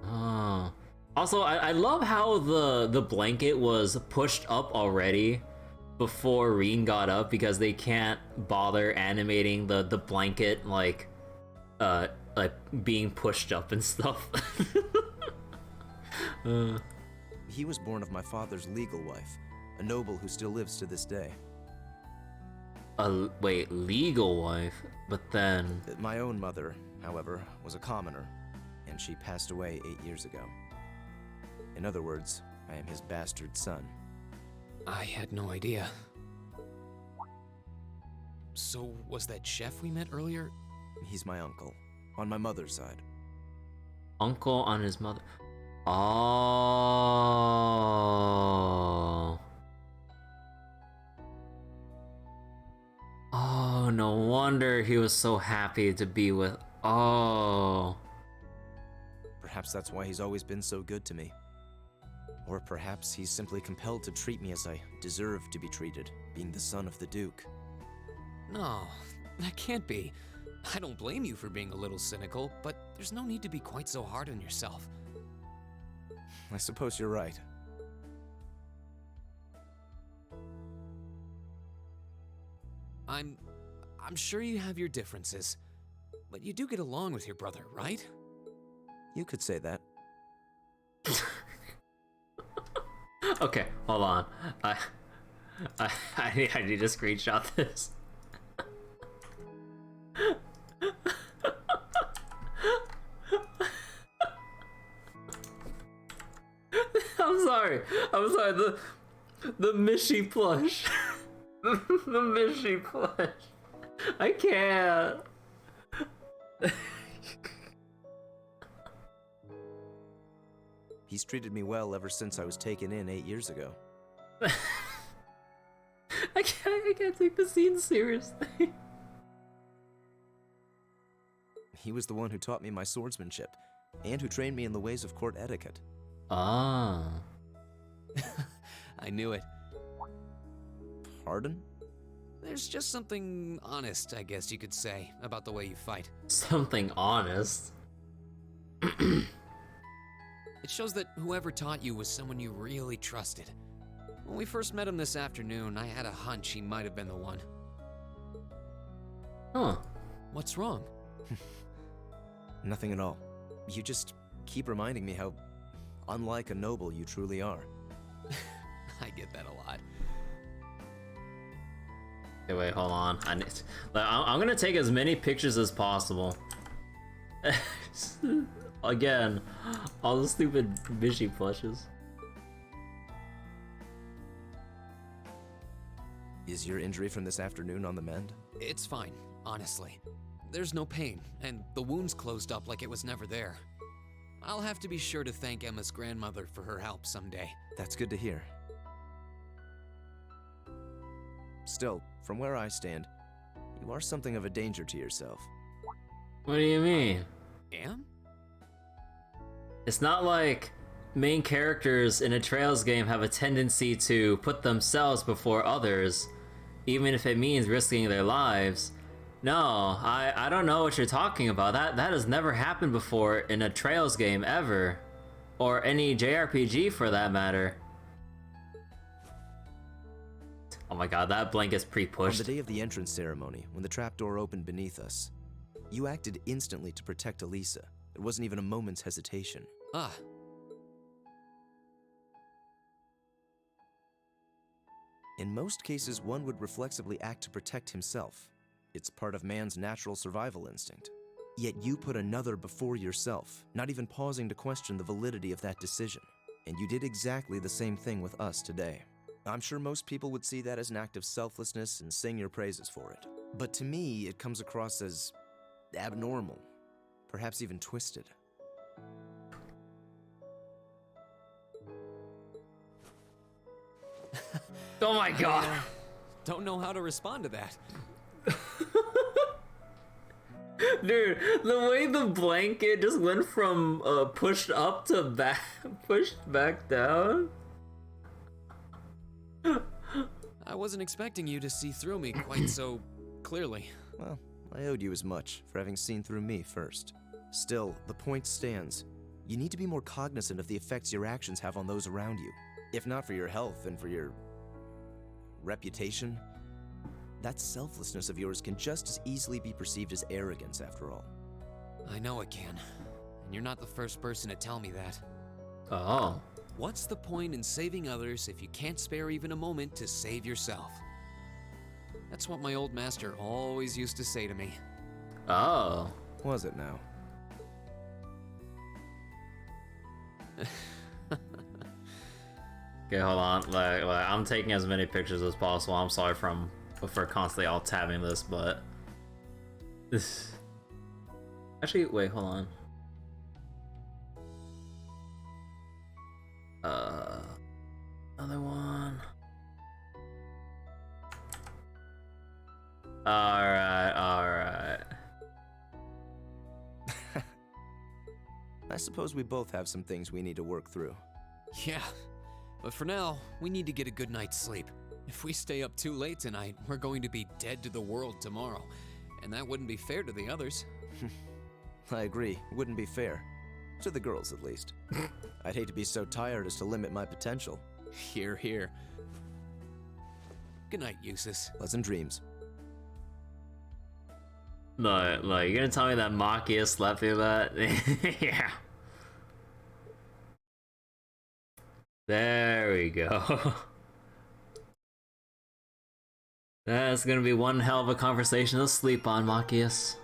A: Oh. Also, I love how the blanket was pushed up already before Rean got up because they can't bother animating the blanket like being pushed up and stuff.
G: He was born of my father's legal wife, a noble who still lives to this day.
A: Wait, legal wife? But then...
G: My own mother, however, was a commoner, and she passed away 8 years ago. In other words, I am his bastard son.
F: I had no idea. So, was that chef we met earlier?
G: He's my uncle, on my mother's side.
A: Uncle on his mother... Oh... Oh, no wonder he was so happy to be with... Oh...
G: Perhaps that's why he's always been so good to me. Or perhaps he's simply compelled to treat me as I deserve to be treated, being the son of the Duke.
F: No, that can't be. I don't blame you for being a little cynical, but there's no need to be quite so hard on yourself.
G: I suppose you're right.
F: I'm sure you have your differences, but you do get along with your brother, right?
G: You could say that.
A: Okay, hold on. I need to screenshot this. I'm sorry. The Mishy plush. The Mishy plush. I can't.
G: He's treated me well ever since I was taken in 8 years ago.
A: I can't take the scene seriously.
G: He was the one who taught me my swordsmanship, and who trained me in the ways of court etiquette.
A: Ah.
F: I knew it.
G: Pardon?
F: There's just something honest, I guess you could say, about the way you fight.
A: Something honest.
F: It shows that whoever taught you was someone you really trusted. When we first met him this afternoon, I had a hunch he might have been the one.
A: Huh.
F: What's wrong?
G: Nothing at all. You just keep reminding me how unlike a noble you truly are.
F: I get that a lot.
A: Okay, wait, hold on. I'm gonna take as many pictures as possible. Again, all the stupid Vichy plushes.
G: Is your injury from this afternoon on the mend?
F: It's fine, honestly. There's no pain, and the wound's closed up like it was never there. I'll have to be sure to thank Emma's grandmother for her help someday.
G: That's good to hear. Still, from where I stand, you are something of a danger to yourself.
A: What do you mean?
F: Am?
A: It's not like main characters in a Trails game have a tendency to put themselves before others, even if it means risking their lives. No, I don't know what you're talking about. That has never happened before in a Trails game ever. Or any JRPG for that matter. Oh my god, that blank is
G: On
A: pre-pushed.
G: the day of the entrance ceremony, when the trapdoor opened beneath us, you acted instantly to protect Elisa. There wasn't even a moment's hesitation.
F: Ah,
G: In most cases, one would reflexively act to protect himself. It's part of man's natural survival instinct. Yet you put another before yourself, not even pausing to question the validity of that decision. And you did exactly the same thing with us today. I'm sure most people would see that as an act of selflessness and sing your praises for it. But to me, it comes across as abnormal, perhaps even twisted.
A: Oh my god!
F: don't know how to respond to that.
A: Dude, the way the blanket just went from pushed up to back, pushed back down.
F: I wasn't expecting you to see through me quite so clearly.
G: Well, I owed you as much for having seen through me first. Still, the point stands. You need to be more cognizant of the effects your actions have on those around you. If not for your health and for your reputation, that selflessness of yours can just as easily be perceived as arrogance after all.
F: I know it can, and you're not the first person to tell me that.
A: Oh.
F: What's the point in saving others if you can't spare even a moment to save yourself? That's what my old master always used to say to me.
A: Oh.
G: Was it now?
A: Okay, hold on. Like, I'm taking as many pictures as possible. I'm sorry for constantly alt tabbing this, but this. Actually, wait, hold on. Another one. Alright.
G: I suppose we both have some things we need to work through.
F: Yeah, but for now, we need to get a good night's sleep. If we stay up too late tonight, we're going to be dead to the world tomorrow, and that wouldn't be fair to the others.
G: I agree, it wouldn't be fair. To the girls, at least. I'd hate to be so tired as to limit my potential.
F: Hear, hear. Good night, Jusis.
G: Pleasant dreams.
A: No, like, you're gonna tell me that Machias slept through that? Yeah. There we go. That's gonna be one hell of a conversation to sleep on, Machias.